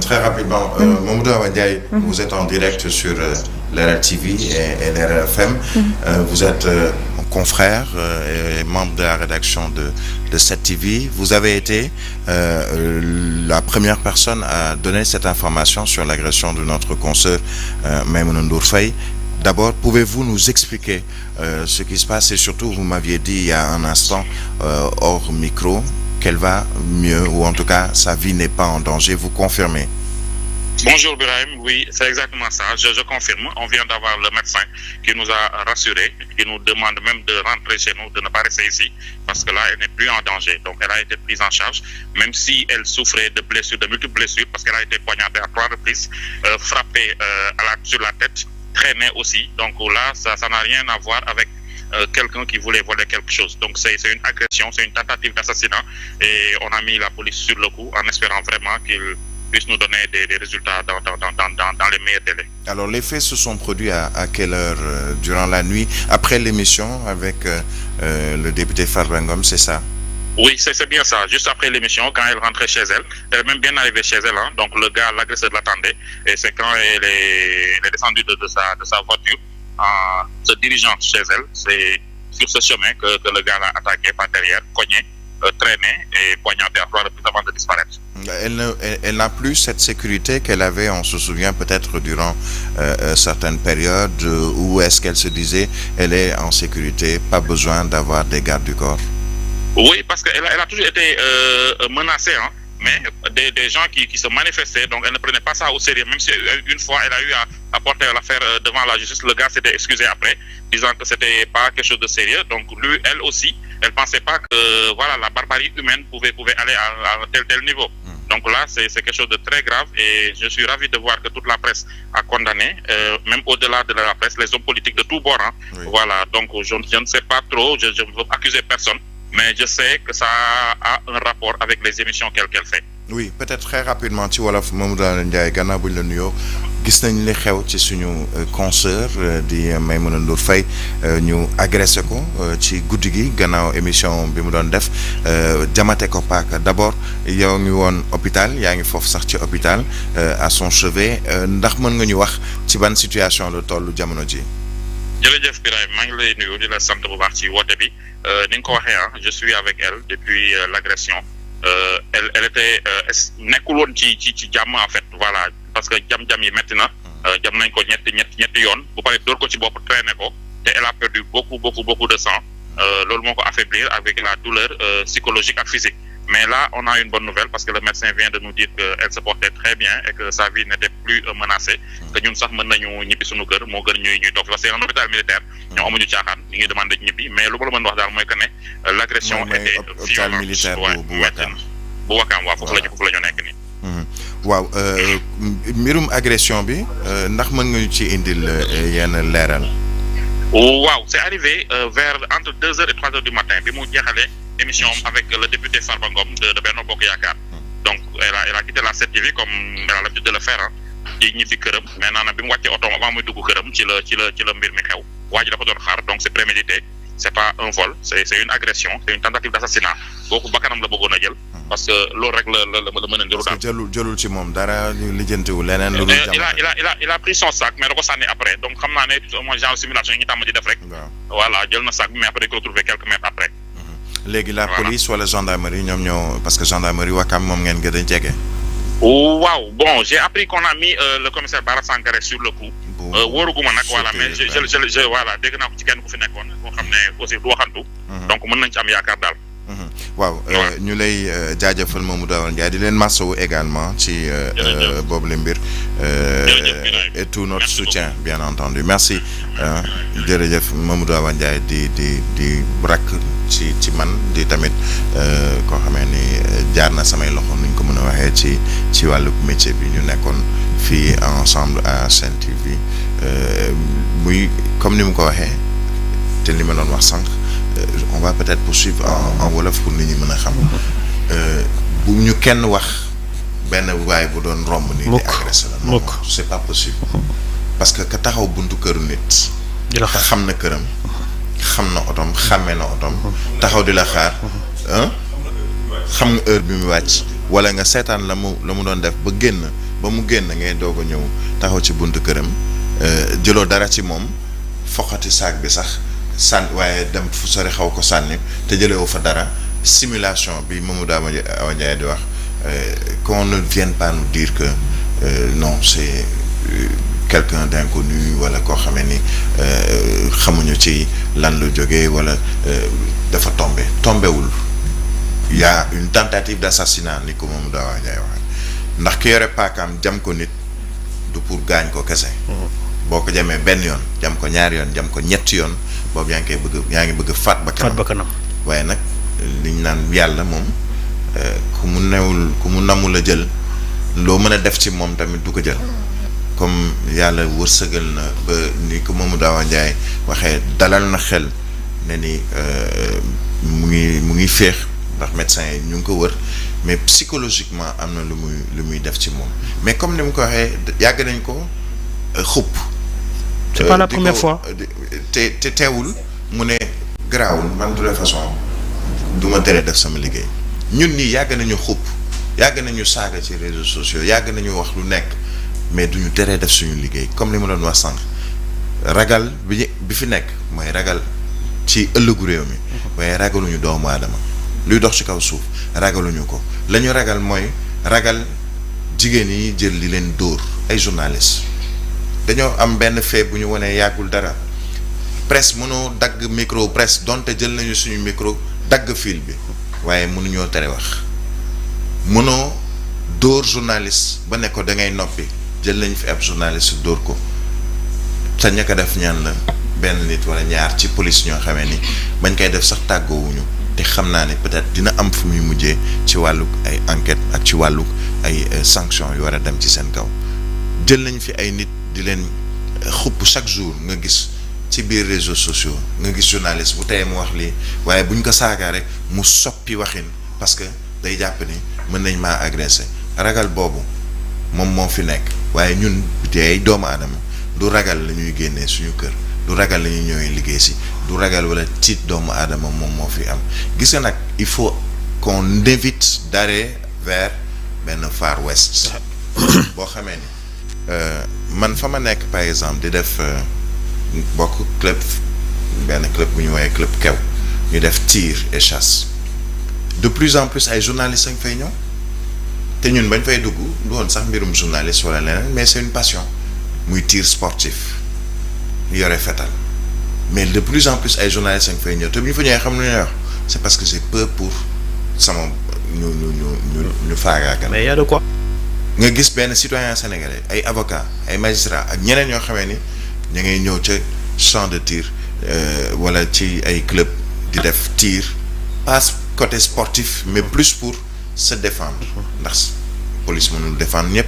Très rapidement, Mamadou Awa Ndiaye, vous êtes en direct sur Leral TV et Leral FM. Vous êtes confrère et membre de la rédaction de cette TV. Vous avez été la première personne à donner cette information sur l'agression de notre consoeur Maïmouna Ndour Faye. D'abord, pouvez-vous nous expliquer ce qui se passe et surtout, vous m'aviez dit il y a un instant hors micro qu'elle va mieux ou en tout cas sa vie n'est pas en danger. Vous confirmez? Bonjour Birahim, oui, c'est exactement ça. Je confirme. On vient d'avoir le médecin qui nous a rassurés, qui nous demande même de rentrer chez nous, de ne pas rester ici, parce que là, elle n'est plus en danger. Donc, elle a été prise en charge, même si elle souffrait de blessures, de multiples blessures, parce qu'elle a été poignardée à 3 reprises, frappée sur la tête, traînée aussi. Donc là, ça n'a rien à voir avec quelqu'un qui voulait voler quelque chose. Donc c'est une agression, c'est une tentative d'assassinat et on a mis la police sur le coup en espérant vraiment qu'il puisse nous donner des résultats dans les meilleurs délais. Alors les faits se sont produits à quelle heure durant la nuit, après l'émission avec le député Farba Ngom, c'est ça? Oui, c'est bien ça. Juste après l'émission, quand elle rentrait chez elle, elle est même bien arrivée chez elle. Hein. Donc le gars, l'agresseur l'attendait et c'est quand elle est descendue de sa voiture en se dirigeant chez elle, c'est sur ce chemin que le gars l'a attaqué par derrière, cogné, traîné et poignardé à 3 reprises avant de disparaître. Elle n'a plus cette sécurité qu'elle avait, on se souvient peut-être durant certaines périodes où est-ce qu'elle se disait elle est en sécurité, pas besoin d'avoir des gardes du corps. Oui, parce qu'elle a toujours été menacée, hein, mais des gens qui se manifestaient, donc elle ne prenait pas ça au sérieux, même si une fois elle a eu à porter l'affaire devant la justice, le gars s'était excusé après, disant que c'était pas quelque chose de sérieux, donc lui, elle aussi, elle pensait pas que voilà la barbarie humaine pouvait aller à tel niveau. Donc là, c'est quelque chose de très grave et je suis ravi de voir que toute la presse a condamné, même au-delà de la presse, les hommes politiques de tous bords. Hein. Oui. Voilà, donc je ne sais pas trop, je ne veux accuser personne, mais je sais que ça a un rapport avec les émissions qu'elle fait. Oui, peut-être très rapidement ci wolof Mamadou Awa Ndiaye gannaaw buñ la nuyoo gis nañ li xew ci suñu consoeur di Maïmouna Ndour Faye ñu agressé ko ci guddi gi gannaaw émission bi mu doon def jamate ko paaka d'abord yow ngi woon hôpital yaa ngi foofu sax ci hôpital à son chevet ndax mën nga ñu wax ci ban situation la tollu jamono ji. jërëjëf Birahim maa ngi lay nuyu di la sant bu baax ci woote bi ni nga ko waxee ah je suis avec elle depuis l'agression. Elle était nekkul woon ci jàmm en fait voilà parce que jam-jam yi métti na jam nañ ko ñetti yoon bu paree dóor ko ci bopp traîné ko te elle a perdu beaucoup de sang loolu moo ko affaiblir avec la douleur psychologique ak physique mais là on a une bonne nouvelle parce que le médecin vient de nous dire que elle se portait très bien et que sa vie n'était plus menacée que ñun sax mën nañu ñibbi suñu kër moo gën ñuy toog parce que c'est un hôpital militaire ñoo amuñu caaxaan ñi ngi demandé ñibbi mais lu ma la mën wax daal mooy que ne l'agression était hôpital militaire bu Wakaam waaw foofu la ñu nekk nii. waaw mbirum agression bi ndax mën nga ñu ci indil yenn leeral. waaw c'est arrivé vers entre 2h et 3h du matin bi mu jeexalee émission avec le député Farba Ngom de Benno Bokk Yaakaar donc elle a quitté la 7TV comme elle a l'habitude de le faire ci ñibbi këram mais naana bi mu wàccee oto avant muy dugg këram ci la mbir mi xew waa ji dafa doon xaar donc c'est prémédité c'est pas un vol c'est une agression c'est une tentative d'assassinat kooku bakkanam la bëggoon a jël parce que loolu rek la mën a ndiru daal. parce que jëlul ci moom dara lijjantiwul leneen. lu dul il a pris son sac mais da ko sànni après donc xam naa ne mooy genre simulation yi ñu tàmm di def rek. voilà jël na sac mais après dañ ko retrouver quelques mètres après. léegi la police wala gendarmerie ñoom ñoo parce que gendarmerie Wakam moom ngeen gën a jege. waaw bon j'ai appris qu'on a mis le commissaire Bara Sangaré sur le coup. wóoruguma nag voilà mais je voilà dégg naa ko ci kenn ku fi nekkoon boo xam ne aussi du waxantu. donc mën nañ ci am yaakaar daal. waaw ñu lay jaajëfal Mamadou Awa Ndiaye di leen masawu également ci boobu la mbir et tout notre soutien bien entendu merci jërëjëf Mamadou Awa Ndiaye di rakk ci man di tamit koo xamee ni jaar na samay loxo nuñ ko mën a waxee ci wàllu métier bi ñu nekkoon fii ensemble à Sen TV muy comme ni mu ko waxee te li ma doon wax sànq on va peut-être poursuivre en wolof pour nit ñi mën a xam bu ñu kenn wax benn waay bu doon romb nii di agressé la non c'est pas possible parce que ka taxaw buntu këru nit xam na këram xam na otom xàmmee na otom taxaw di la xaar xam nga heure bi mu wàcc wala nga seetaan la mu doon def ba mu génn ngay doog a ñëw taxaw ci buntu këram jëloo dara ci moom foqati saak bi sax waaye dem fu sori xaw ko sànni te jëlewu fa dara simulation bi Mamadou Awa Ndiaye di wax qu'on ne vienne pas nous dire que non c'est quelqu'un d'inconnu wala koo xamee ni xamuñu ci lan lu jógee wala dafa tombewul il y a une tentative d'assassinat ni ko Mamadou Awa Ndiaye wax ndax ki yore paakaam jam ko nit du pour gaañ ko kese boo ko jamee benn yoon jam ko ñaari yoon jam ko ñetti yoon boobu yaa ngi bëgg faat bakkanam waaye nag liñ naan yàlla moom ku mu namul a jël loo mën a def ci moom tamit du ko jël comme yàlla wërsëgal na ba ni ko Mamadou Awa Ndiaye waxee dalal na xel ne ni mu ngi féex ndax médecin yi ñu ngi ko wër mais psychologiquement am na lu muy def ci moom mais comme ni mu ko waxee yàgg nañ ko xupp. c'est pas la première fois. te teewul mu ne garaawul man de toute façon du ma tere def sama liggéey ñun nii yàgg nañu xupp yàgg nañu saaga ci réseaux sociaux yàgg nañu wax lu nekk mais duñu teree def suñu liggéey comme li ma doon wax sànq ragal bi fi nekk mooy ragal ci ëllëgu réew mi waaye ragaluñu doomu aadama luy dox ci kaw suuf ragaluñu ko la ñu ragal mooy ragal jigéen yi jël li leen dóor ay journalistes dañoo am benn fait bu ñu wanee yàggul dara presse mënoo dagg micro presse donte jël nañu suñu micro dagg fil bi waaye mënuñoo tere wax mënoo dóor journaliste ba ne ko da ngay noppi jël nañu fi ab journaliste dóor ko te ña ko def ñaan la benn nit wala ñaar ci police ñoo xamee ni bañ koy def sax tàggoowuñu te xam naa ne peut-être dina am fu muy mujjee ci wàllug ay enquête ak ci wàllug ay sanctions yu war a dem ci seen kaw jël nañ fi ay nit di leen xupp chaque jour nga gis ci biir réseaux sociaux nga gis journaliste bu tey mu wax lii waaye buñ ko saagaa rek mu soppi waxin parce que day jàpp ni mën nañ maa agressé ragal boobu moom moo fi nekk waaye ñun tey doomu aadama du ragal la ñuy génnee suñu kër du ragal la ñuy ñëwee liggéey si du ragal wala tiit doomu aadama moom moo fi am gis nga nag il faut qu'on évite d'aller vers benn Far West boo xamee ni man fa ma nekk par exemple di def bokk benn club bu ñu woowee club kew ñu def tir et chasse de plus en plus ay journalistes lañ fay ñëw te ñun bañ fay dugg du woon sax mbirum journaliste wala leneen mais c'est une passion muy tir sportif yore fetal mais de plus en plus ay journalistes lañ fay ñëw te bu ñu fa ñëwee xam lu ñuy wax c'est parce que j'ai peur pour sama ñu faagaagal. mais y a de quoi. nga gis benn citoyen sénégalais ay avocats ay magistrats ak ñeneen ñoo xamee ni ñu ngay ñëw ca champ de tir wala ci ay club di def tir pas côté sportif mais plus pour se défendre ndax police mënul défendre ñëpp.